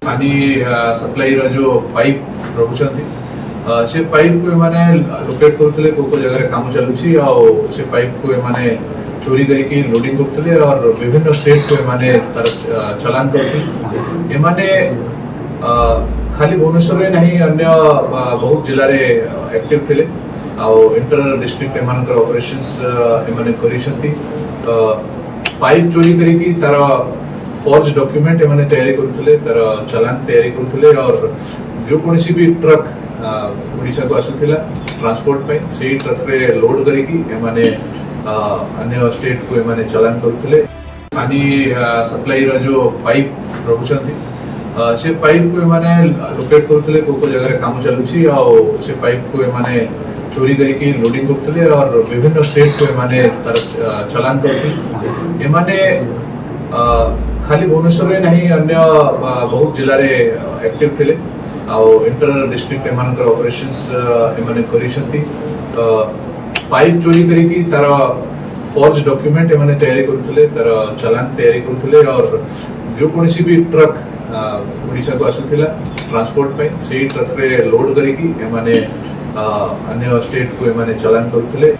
पानी सप्लाई रो जो पाइप रखुଛନ୍ତି से पाइप को माने लोकेट करथले को जगह काम चलुछि आ से पाइप को माने चोरी करके लोडिंग करथले और विभिन्न स्टेट को माने तार चलान करथले ए माने खाली भुवनेश्वर रे नहीं अन्य बहुत जिल्ला रे एक्टिव थिले आ इंटर डिस्ट्रिक्ट एमानकर ऑपरेशंस एमाने करिसंती पाइप चोरी करके तार फॉर्ज डॉक्यूमेंट एमाने तैयारी करथले तार चलान तैयारी करथले और जो कोनसी भी ट्रक ओडिशा को आसुथिला ट्रांसपोर्ट पे सेही ट्रक रे लोड करके एमाने अन्य स्टेट को एमाने चलान करथले पानी सप्लाई रो जो पाइप रखुଛନ୍ତି से पाइप को माने लोकेट करथले को जगह काम चलुछि आ से पाइप को माने चोरी करके लोडिंग करथले और विभिन्न स्टेट को माने तार चलान करथले ए माने खाली भुवनेश्वर रे नहीं अन्य बहुत जिल्ला रे एक्टिव थिले आ इंटर डिस्ट्रिक्ट एमानकर ऑपरेशंस एमाने करिसंती पाइप चोरी करके तार फॉर्ज डॉक्यूमेंट एमाने तैयारी करथले तार चलान तैयारी करथले और जो कोनसी भी ट्रक ओडिशा को आसुथिला ट्रांसपोर्ट पे सेही ट्रक रे लोड करके एमाने अन्य स्टेट को एमाने चलान करथले।